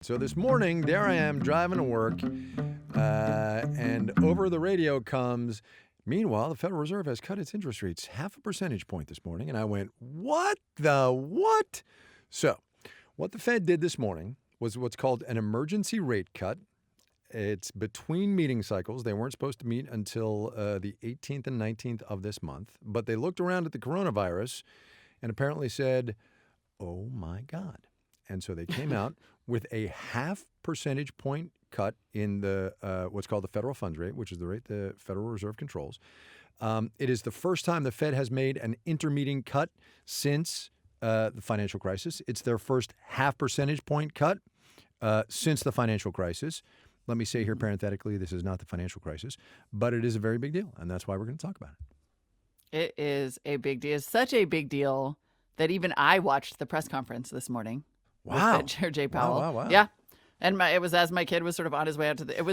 So this morning, there I am driving to work, and over the radio comes, meanwhile, the Federal Reserve has cut its interest rates 0.5 percentage point this morning. And I went, what the what? So what the Fed did this morning was what's called an emergency rate cut. It's between meeting cycles. They weren't supposed to meet until the 18th and 19th of this month. But they looked around at the coronavirus and apparently said, oh, my God. And so they came out with a 0.5 percentage point cut in the what's called the federal funds rate, which is the rate the Federal Reserve controls. It is the first time the Fed has made an intermeeting cut since the financial crisis. It's their first 0.5 percentage point cut since the financial crisis. Let me say here parenthetically, this is not the financial crisis, but it is a very big deal, and that's why we're going to talk about it. It is a big deal. It's such a big deal that even I watched the press conference this morning. Wow. With Fed Chair Jay Powell. Wow. Yeah. And it was as my kid was sort of on his way out to it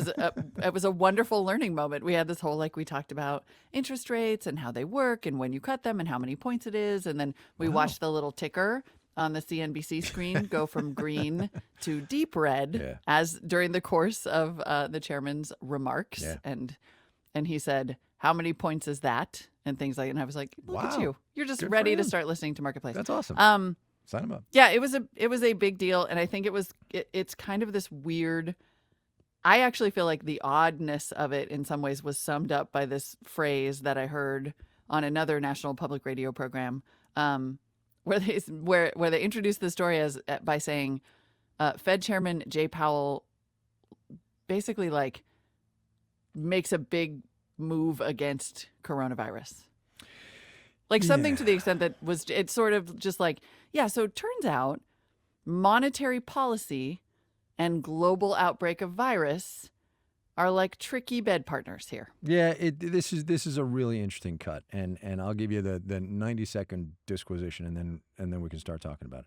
was a wonderful learning moment. We had this whole, we talked about interest rates and how they work and when you cut them and how many points it is. And then we watched the little ticker on the CNBC screen go from green to deep red as during the course of the chairman's remarks. Yeah. And he said, how many points is that? And things like that. And I was like, look at you. You're just ready to start listening to Marketplace. That's awesome. Sign them up. Yeah, it was a big deal, and I think it's kind of this weird. I actually feel like the oddness of it in some ways was summed up by this phrase that I heard on another national public radio program, where they introduced the story by saying, Fed Chairman Jay Powell basically makes a big move against coronavirus. Something to the extent that it's sort of just so it turns out monetary policy and global outbreak of virus are tricky bed partners here. Yeah, this is a really interesting cut, and I'll give you the 90-second disquisition, and then we can start talking about it.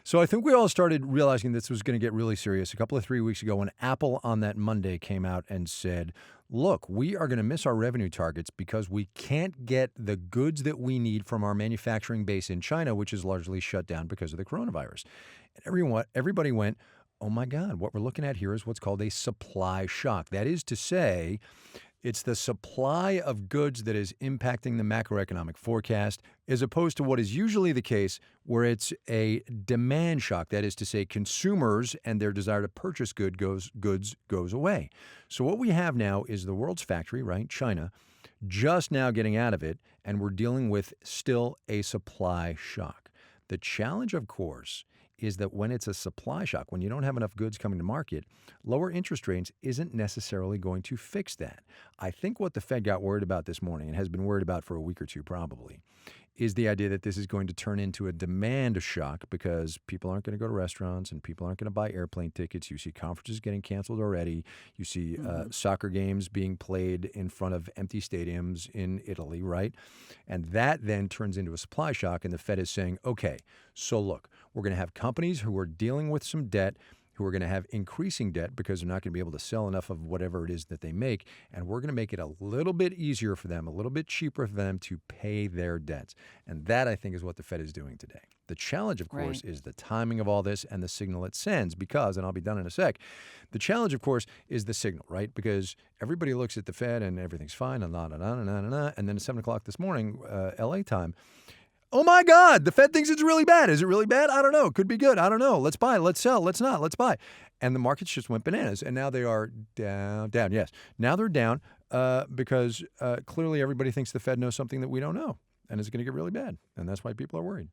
So I think we all started realizing this was going to get really serious a couple of 3 weeks ago when Apple on that Monday came out and said, look, we are going to miss our revenue targets because we can't get the goods that we need from our manufacturing base in China, which is largely shut down because of the coronavirus. And everybody went, oh my God, what we're looking at here is what's called a supply shock. That is to say, it's the supply of goods that is impacting the macroeconomic forecast as opposed to what is usually the case where it's a demand shock. That is to say, consumers and their desire to purchase goods goes away. So what we have now is the world's factory, right, China, just now getting out of it, and we're dealing with still a supply shock. The challenge, of course, is that when it's a supply shock, when you don't have enough goods coming to market, lower interest rates isn't necessarily going to fix that. I think what the Fed got worried about this morning, and has been worried about for a week or two probably, is the idea that this is going to turn into a demand shock because people aren't going to go to restaurants and people aren't going to buy airplane tickets. You see conferences getting canceled already. You see soccer games being played in front of empty stadiums in Italy, right? And that then turns into a supply shock, and the Fed is saying, okay, so look, we're going to have companies who are dealing with some debt, who are going to have increasing debt because they're not going to be able to sell enough of whatever it is that they make. And we're going to make it a little bit easier for them, a little bit cheaper for them to pay their debts. And that, I think, is what the Fed is doing today. The challenge, of course, is the timing of all this and the signal it sends because, and I'll be done in a sec, the challenge, of course, is the signal, right? Because everybody looks at the Fed and everything's fine and and then at 7 o'clock this morning, LA time, oh my God, the Fed thinks it's really bad. Is it really bad? I don't know. Could be good. I don't know. Let's buy, let's sell, let's not, let's buy. And the markets just went bananas. And now they are down. Yes. Now they're down because clearly everybody thinks the Fed knows something that we don't know. And it's going to get really bad. And that's why people are worried.